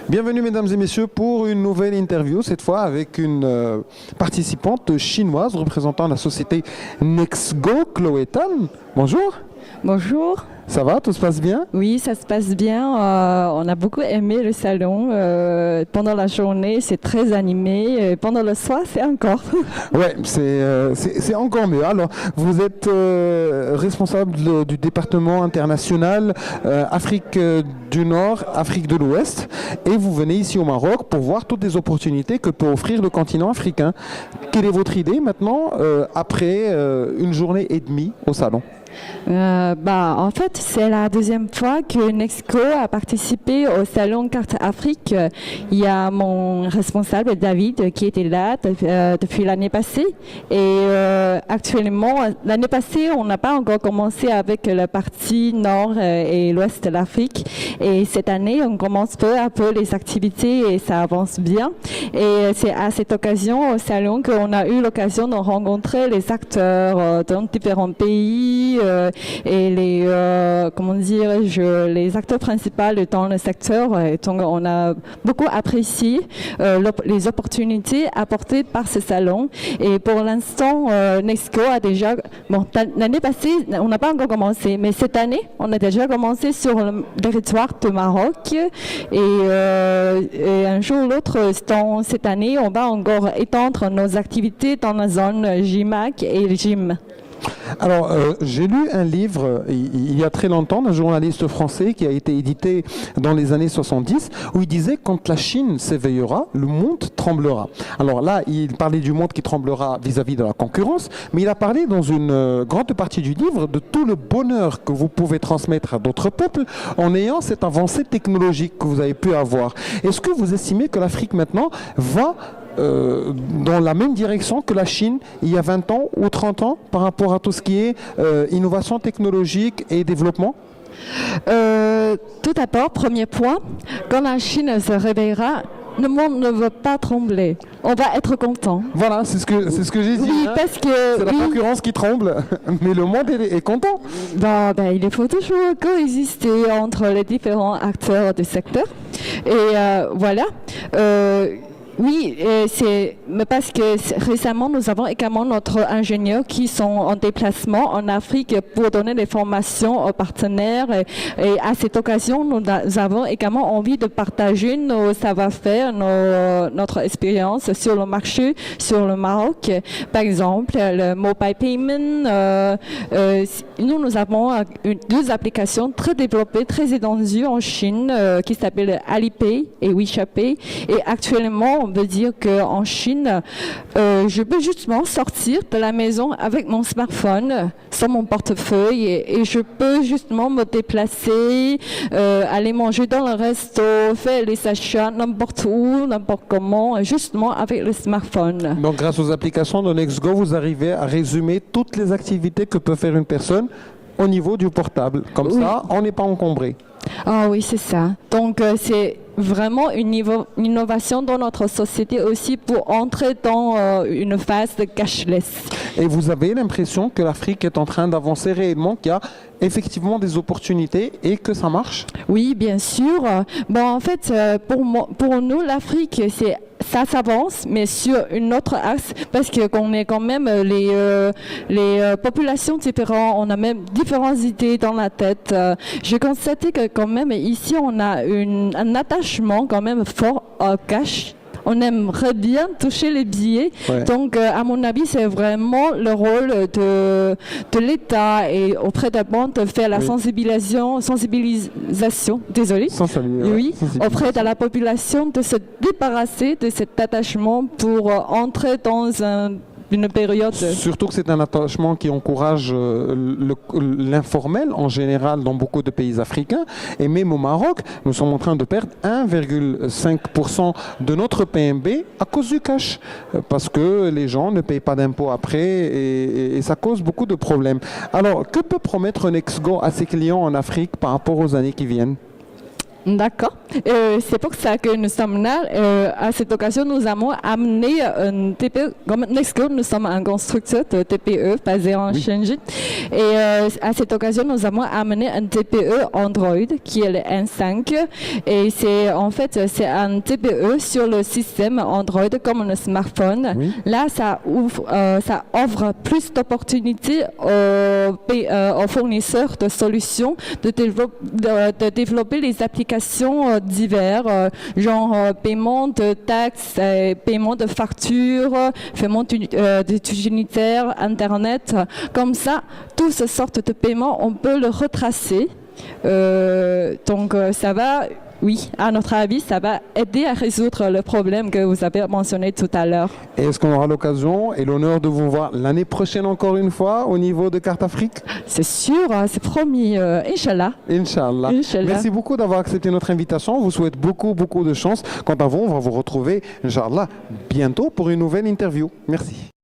Bienvenue mesdames et messieurs pour une nouvelle interview, cette fois avec une participante chinoise représentant la société Nextgo, Chloé Tan. Bonjour. Bonjour. Ça va, tout se passe bien? Oui, ça se passe bien. On a beaucoup aimé le salon. Pendant la journée, c'est très animé. Et pendant le soir, c'est encore. Ouais, c'est encore mieux. Alors, vous êtes responsable du département international Afrique du Nord, Afrique de l'Ouest, et vous venez ici au Maroc pour voir toutes les opportunités que peut offrir le continent africain. Quelle est votre idée maintenant, après une journée et demie au salon? En fait, c'est la deuxième fois que Nextgo a participé au Salon Carte Afrique. Il y a mon responsable David qui était là depuis l'année passée. Et actuellement, l'année passée, on n'a pas encore commencé avec la partie nord et l'ouest de l'Afrique. Et cette année, on commence peu à peu les activités et ça avance bien. Et c'est à cette occasion au salon qu'on a eu l'occasion de rencontrer les acteurs dans différents pays. Et les les acteurs principaux dans le secteur. Et donc on a beaucoup apprécié les opportunités apportées par ce salon. Et pour l'instant, Nextgo a déjà l'année passée, on n'a pas encore commencé, mais cette année, on a déjà commencé sur le territoire du Maroc. Et un jour ou l'autre, dans cette année, on va encore étendre nos activités dans la zone GIMAC et GIM. Alors, j'ai lu un livre il y a très longtemps d'un journaliste français qui a été édité dans les années 70 où il disait quand la Chine s'éveillera, le monde tremblera. Alors là, il parlait du monde qui tremblera vis-à-vis de la concurrence, mais il a parlé dans une grande partie du livre de tout le bonheur que vous pouvez transmettre à d'autres peuples en ayant cette avancée technologique que vous avez pu avoir. Est-ce que vous estimez que l'Afrique maintenant va dans la même direction que la Chine il y a 20 ans ou 30 ans par rapport à tout ce qui est innovation technologique et développement? Tout d'abord, premier point, quand la Chine se réveillera, le monde ne va pas trembler. On va être content. Voilà, c'est ce que j'ai dit. Oui, parce que c'est la concurrence qui tremble, mais le monde est content. Il faut toujours coexister entre les différents acteurs du secteur. Et voilà. Oui, c'est parce que récemment, nous avons également notre ingénieur qui sont en déplacement en Afrique pour donner des formations aux partenaires. Et à cette occasion, nous avons également envie de partager nos savoir-faire, notre expérience sur le marché, sur le Maroc. Par exemple, le mobile payment. Nous avons deux applications très développées, très étendues en Chine qui s'appellent Alipay et WeChat Pay. Et actuellement, on veut dire qu'en Chine, je peux justement sortir de la maison avec mon smartphone, sur mon portefeuille, et je peux justement me déplacer, aller manger dans le resto, faire les achats n'importe où, n'importe comment, justement avec le smartphone. Donc grâce aux applications de Nextgo, vous arrivez à résumer toutes les activités que peut faire une personne au niveau du portable. Comme oui. Ça, on n'est pas encombré. Ah oui, c'est ça. Donc c'est vraiment une innovation dans notre société aussi pour entrer dans une phase de cashless. Et vous avez l'impression que l'Afrique est en train d'avancer réellement, qu'il y a effectivement des opportunités et que ça marche? Oui, bien sûr. En fait, pour nous, l'Afrique, ça s'avance, mais sur une autre axe, parce qu'on est quand même les populations différentes, on a même différentes idées dans la tête. J'ai constaté que quand même ici, on a un attachement quand même fort au cash. On aimerait bien toucher les billets. Ouais. Donc, à mon avis, c'est vraiment le rôle de l'État et auprès des banques de faire la sensibilisation, désolé. Oui, auprès de la population de se débarrasser de cet attachement pour entrer dans une période. Surtout que c'est un attachement qui encourage l'informel en général dans beaucoup de pays africains. Et même au Maroc, nous sommes en train de perdre 1,5% de notre PNB à cause du cash. Parce que les gens ne payent pas d'impôts après et ça cause beaucoup de problèmes. Alors, que peut promettre Nextgo à ses clients en Afrique par rapport aux années qui viennent? D'accord. C'est pour ça que nous sommes là. À cette occasion, nous avons amené un TPE. Comme Nextgo, nous sommes un constructeur de TPE basé en Shenzhen. Et à cette occasion, nous avons amené un TPE Android qui est le N5. Et c'est en fait c'est un TPE sur le système Android comme un smartphone. Oui. Là, ça offre plus d'opportunités aux fournisseurs de solutions de développer les applications divers, genre paiement de taxes, paiement de factures, paiement d'utilitaires, Internet. Comme ça, toutes ces sortes de paiements, on peut le retracer. Donc ça va, oui, à notre avis, ça va aider à résoudre le problème que vous avez mentionné tout à l'heure. Et est-ce qu'on aura l'occasion et l'honneur de vous voir l'année prochaine encore une fois au niveau de Carte Afrique? C'est sûr, c'est promis, Inch'Allah. Inch'Allah. Inch'Allah. Merci beaucoup d'avoir accepté notre invitation. On vous souhaite beaucoup de chance. Quant à vous, on va vous retrouver, Inch'Allah, bientôt pour une nouvelle interview. Merci.